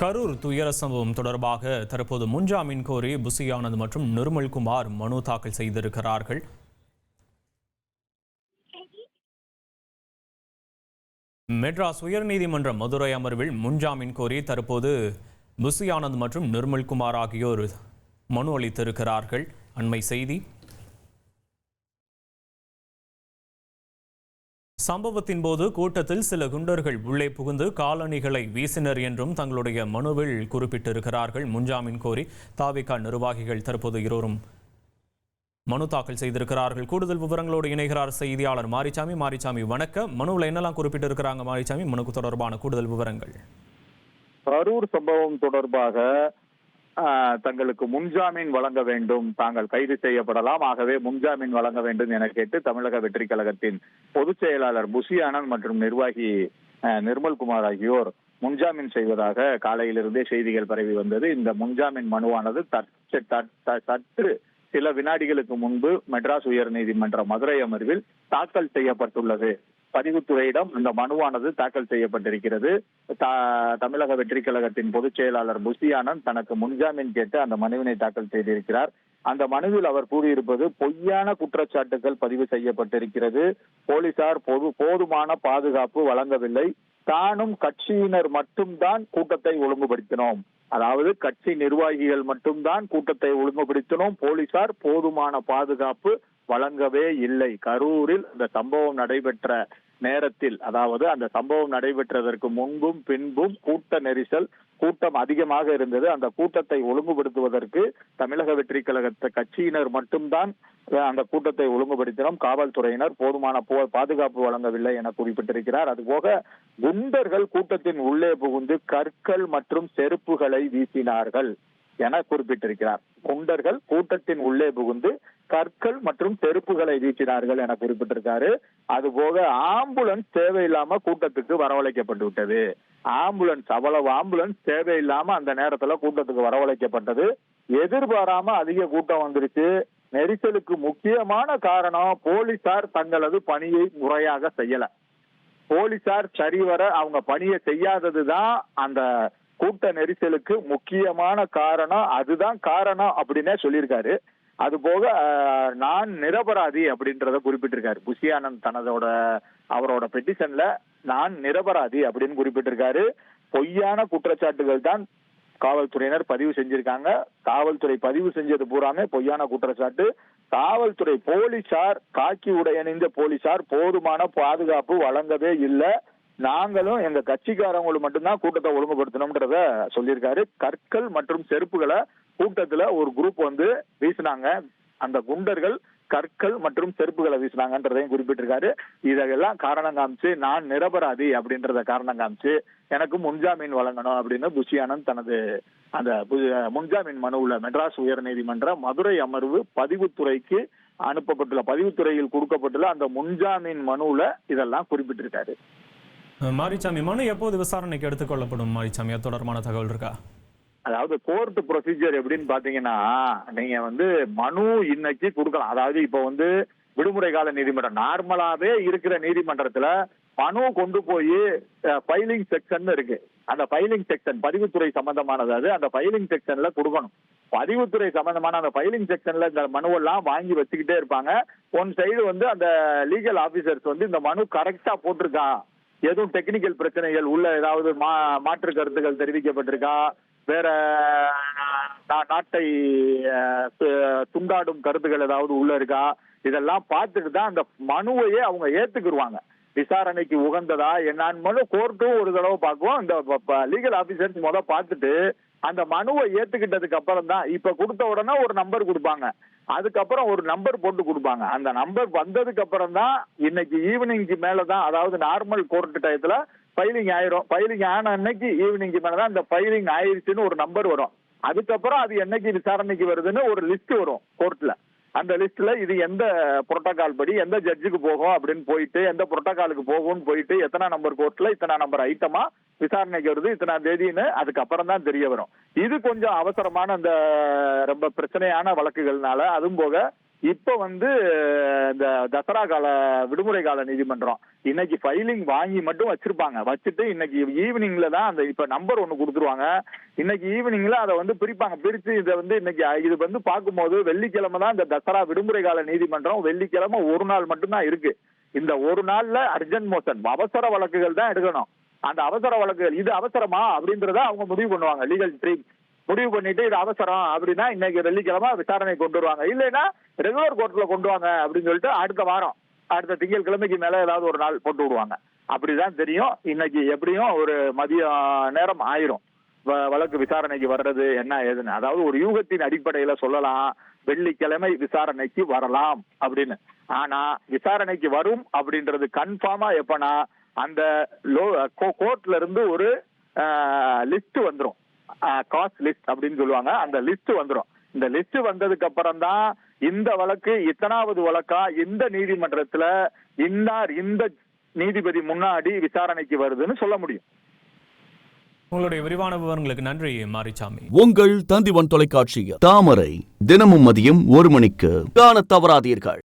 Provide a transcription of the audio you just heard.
கரூர் துயர சம்பவம் தொடர்பாக தற்போது முன்ஜாமீன் கோரி புசி ஆனந்த் மற்றும் நிர்மல்குமார் மனு தாக்கல் செய்திருக்கிறார்கள். மெட்ராஸ் உயர்நீதிமன்ற மதுரை அமர்வில் முன்ஜாமீன் கோரி தற்போது புசி ஆனந்த் மற்றும் நிர்மல்குமார் ஆகியோர் மனு அளித்திருக்கிறார்கள். அண்மை செய்தி. சம்பவத்தின் போது கூட்டத்தில் சில குண்டர்கள் உள்ளே புகுந்து காலணிகளை வீசினர் என்றும் தங்களுடைய மனுவில் குறிப்பிட்டிருக்கிறார்கள். முன்ஜாமீன் கோரி தாவிக நிர்வாகிகள் தற்போது இருவரும் மனு தாக்கல் செய்திருக்கிறார்கள். கூடுதல் விவரங்களோடு இணைகிறார் செய்தியாளர் மாரிசாமி. மாரிசாமி வணக்கம். மனுவில் என்னெல்லாம் குறிப்பிட்டிருக்கிறாங்க மாரிசாமி? மனுக்கு தொடர்பான கூடுதல் விவரங்கள். கரூர் சம்பவம் தொடர்பாக தங்களுக்கு முன்ஜாமீன் வழங்க வேண்டும், தாங்கள் கைது செய்யப்படலாம், ஆகவே முன்ஜாமீன் வழங்க வேண்டும் என கேட்டு தமிழக வெற்றி கழகத்தின் பொதுச் செயலாளர் புசி ஆனந்த் மற்றும் நிர்வாகி நிர்மல்குமார் ஆகியோர் முன்ஜாமீன் செய்வதாக காலையிலிருந்தே செய்திகள் பரவி வந்தது. இந்த முன்ஜாமீன் மனுவானது சற்று சில வினாடிகளுக்கு முன்பு மெட்ராஸ் உயர்நீதிமன்ற மதுரை அமர்வில் தாக்கல் செய்யப்பட்டுள்ளது. பதிவுத்துறையிடம் இந்த மனுவானது தாக்கல் செய்யப்பட்டிருக்கிறது. தமிழக வெற்றி கழகத்தின் பொதுச் செயலாளர் புசி ஆனந்த் தனக்கு முன்ஜாமீன் கேட்டு அந்த மனுவினை தாக்கல் செய்திருக்கிறார். அந்த மனுவில் அவர் கூறியிருப்பது பொய்யான குற்றச்சாட்டுகள் பதிவு செய்யப்பட்டிருக்கிறது. போலீசார் போதுமான பாதுகாப்பு வழங்கவில்லை. தானும் கட்சியினர் மட்டும்தான் கூட்டத்தை ஒழுங்குபடுத்தினோம். அதாவது கட்சி நிர்வாகிகள் மட்டும்தான் கூட்டத்தை ஒழுங்குபடுத்தினோம். போலீசார் போதுமான பாதுகாப்பு வழங்கவே இல்லை. கரூரில் இந்த சம்பவம் நடைபெற்ற நேரத்தில், அதாவது அந்த சம்பவம் நடைபெற்றதற்கு முன்பும் பின்பும் கூட்ட நெரிசல், கூட்டம் அதிகமாக இருந்தது. அந்த கூட்டத்தை ஒழுங்குபடுத்துவதற்கு தமிழக வெற்றி கழக கட்சியினர் மட்டும்தான் அந்த கூட்டத்தை ஒழுங்குபடுத்தினோம். காவல்துறையினர் போதுமான பாதுகாப்பு வழங்கவில்லை என குறிப்பிட்டிருக்கிறார். அதுபோக குண்டர்கள் கூட்டத்தின் உள்ளே புகுந்து கற்கள் மற்றும் செருப்புகளை வீசினார்கள் என குறிப்பிட்டிருக்கிறார். குண்டர்கள் கூட்டத்தின் உள்ளே புகுந்து கற்கள் மற்றும் செருப்புகளை வீசினார்கள் என குறிப்பிட்டிருக்காரு. அதுபோக ஆம்புலன்ஸ் தேவையில்லாம கூட்டத்துக்கு வரவழைக்கப்பட்டு விட்டது. அவ்வளவு ஆம்புலன்ஸ் தேவையில்லாம அந்த நேரத்துல கூட்டத்துக்கு வரவழைக்கப்பட்டது. எதிர்பாராம அதிக கூட்டம் வந்துருச்சு. நெரிசலுக்கு முக்கியமான காரணம் போலீசார் தங்களது பணியை முறையாக செய்யல. போலீசார் சரிவர அவங்க பணியை செய்யாததுதான் அந்த கூட்ட நெரிசலுக்கு முக்கியமான காரணம். அதுதான் காரணம் அப்படின்னே சொல்லியிருக்காரு. அது போக நான் நிரபராதி அப்படின்றத குறிப்பிட்டிருக்காரு. புசி ஆனந்த் அவரோட பெட்டிஷன்ல நான் நிரபராதி அப்படின்னு குறிப்பிட்டிருக்காரு. பொய்யான குற்றச்சாட்டுகள் தான் காவல்துறையினர் பதிவு செஞ்சிருக்காங்க. காவல்துறை பதிவு செஞ்சது பூராமே பொய்யான குற்றச்சாட்டு. காவல்துறை போலீசார், காக்கி உடை அணிந்த போலீசார் போதுமான பாதுகாப்பு வழங்கவே இல்லை. நாங்களும் எங்க கட்சிக்காரங்களும் மட்டும்தான் கூட்டத்தை ஒழுங்குபடுத்தணும்ன்றத சொல்லியிருக்காரு. கற்கள் மற்றும் செருப்புகளை கூட்டத்துல ஒரு குரூப் வீசினாங்க. அந்த குண்டர்கள் கற்கள் மற்றும் செருப்புகளை வீசினாங்கன்றதையும் குறிப்பிட்டிருக்காரு. இதெல்லாம் காரணம் காமிச்சு நான் நிரபராதி அப்படின்றத காரணம் காமிச்சு எனக்கு முன்ஜாமீன் வழங்கணும் அப்படின்னு புசி ஆனந்த் தனது அந்த முன்ஜாமீன் மனுவுல மெட்ராஸ் உயர்நீதிமன்ற மதுரை அமர்வு பதிவுத்துறைக்கு பதிவுத்துறையில் கொடுக்கப்பட்டுள்ள அந்த முன்ஜாமீன் மனுவுல இதெல்லாம் குறிப்பிட்டிருக்காரு. மாரிசாமி, மனு எப்போது விசாரணைக்கு எடுத்துக்கொள்ளப்படும்? மாரிசாமி, தொடர்பான தகவல் இருக்கா? அதாவது கோர்ட் ப்ரொசீஜர் எப்படின்னு பாத்தீங்கன்னா, நீங்க மனு இன்னைக்கு கொடுக்கலாம். அதாவது இப்ப விடுமுறை கால நீதிமன்றம் நார்மலாவே இருக்கிற நீதிமன்றத்துல மனு கொண்டு போய் ஃபைலிங் செக்ஷன் இருக்கு. அந்த ஃபைலிங் செக்ஷன் பதிவுத்துறை சம்பந்தமானது. அது அந்த ஃபைலிங் செக்ஷன்ல கொடுக்கணும். பதிவுத்துறை சம்பந்தமான அந்த ஃபைலிங் செக்ஷன்ல இந்த மனுவெல்லாம் வாங்கி வச்சுக்கிட்டே இருப்பாங்க. ஒன் சைடு அந்த லீகல் ஆபீசர்ஸ் இந்த மனு கரெக்டா போட்டிருக்கா, எதுவும் டெக்னிக்கல் பிரச்சனைகள் உள்ள ஏதாவது மாற்று கருத்துக்கள் தெரிவிக்கப்பட்டிருக்கா, வேற நாட்டை துண்டாடும் கருத்துக்கள் ஏதாவது உள்ள இருக்கா, இதெல்லாம் பார்த்துட்டு தான் அந்த மனுவையே அவங்க ஏத்துக்குருவாங்க. விசாரணைக்கு உகந்ததா என்னன்னு கோர்ட்டும் ஒரு தடவை பார்க்கும். இந்த லீகல் ஆபீசர்ஸ் பார்த்துட்டு அந்த மனுவை ஏத்துக்கிட்டதுக்கு அப்புறம் தான், இப்ப கொடுத்த உடனே ஒரு நம்பர் கொடுப்பாங்க, அதுக்கப்புறம் ஒரு நம்பர் போட்டு கொடுப்பாங்க. அந்த நம்பர் வந்ததுக்கு அப்புறம் தான் இன்னைக்கு ஈவினிங்க்கு மேலதான், அதாவது நார்மல் கோர்ட் டயத்துல ஃபைலிங் ஆயிரும். ஃபைலிங் ஆன அன்னைக்கு ஈவினிங்க்கு மேலதான் இந்த ஃபைலிங் ஆயிருச்சுன்னு ஒரு நம்பர் வரும். அதுக்கப்புறம் அது என்னைக்கு விசாரணைக்கு வருதுன்னு ஒரு லிஸ்ட் வரும் கோர்ட்ல. அந்த லிஸ்ட்ல இது எந்த புரோட்டோகால் படி எந்த ஜட்ஜுக்கு போகும் அப்படின்னு போயிட்டு, எந்த புரோட்டோகாலுக்கு போகும்னு போயிட்டு, எத்தனை நம்பர் கோர்ட்ல இத்தனை நம்பர் ஐட்டமா விசாரணைக்கு வருது, இத்தனை தேதின்னு அதுக்கப்புறம் தான் தெரிய வரும். இது கொஞ்சம் அவசரமான அந்த ரொம்ப பிரச்சனையான வழக்குகள்னால, அதுவும் போக இப்ப இந்த தசரா கால விடுமுறை கால நீதிமன்றம் இன்னைக்கு ஃபைலிங் வாங்கி மட்டும் வச்சிருப்பாங்க. வச்சுட்டு இன்னைக்கு ஈவினிங்ல தான் அந்த இப்ப நம்பர் ஒண்ணு கொடுத்துருவாங்க. இன்னைக்கு ஈவினிங்ல அதை பிரிப்பாங்க. பிரிச்சு இதை இன்னைக்கு இது பார்க்கும்போது வெள்ளிக்கிழமை தான் இந்த தசரா விடுமுறை கால நீதிமன்றம். வெள்ளிக்கிழமை ஒரு நாள் மட்டும்தான் இருக்கு. இந்த ஒரு நாள்ல அர்ஜென்ட் மோஷன் அவசர வழக்குகள் தான் எடுக்கணும். அந்த அவசர வழக்குகள் இது அவசரமா அப்படின்றத அவங்க முடிவு பண்ணுவாங்க. லீகல் ஸ்ட்ரீம் முடிவு பண்ணிட்டு இது அவசரம் அப்படின்னா இன்னைக்கு வெள்ளிக்கிழமை விசாரணை கொண்டு வருவாங்க. இல்லைன்னா ரெகுலர் கோர்ட்ல கொண்டு வாங்க அப்படின்னு சொல்லிட்டு அடுத்த வாரம் அடுத்த திங்கட்கிழமைக்கு மேல ஏதாவது ஒரு நாள் போட்டு விடுவாங்க. அப்படிதான் தெரியும். இன்னைக்கு எப்படியும் ஒரு மதிய நேரம் ஆயிரும் வழக்கு விசாரணைக்கு வர்றது என்ன ஏதுன்னு. அதாவது ஒரு யூகத்தின் அடிப்படையில சொல்லலாம் வெள்ளிக்கிழமை விசாரணைக்கு வரலாம் அப்படின்னு. ஆனா விசாரணைக்கு வரும் அப்படின்றது கன்ஃபார்மா எப்பனா அந்த கோர்ட்ல இருந்து ஒரு லிஸ்ட் வந்துரும். காஸ்ட் லிஸ்ட் அப்படின்னு சொல்லுவாங்க. அந்த லிஸ்ட் வந்துரும். இந்த லிஸ்ட் வந்ததுக்கு அப்புறம் தான் இந்த வழக்கு இத்தனாவது வழக்கா இந்த நீதிமன்றத்துல இந்த நீதிபதி முன்னாடி விசாரணைக்கு வருதுன்னு சொல்ல முடியும். உங்களுடைய விரிவான விவரங்களுக்கு நன்றி மாரிசாமி. உங்கள் தந்திவன் தொலைக்காட்சியில் தாமரை தினமும் மதியம் 1 மணிக்கு காணத் தவறாதீர்கள்.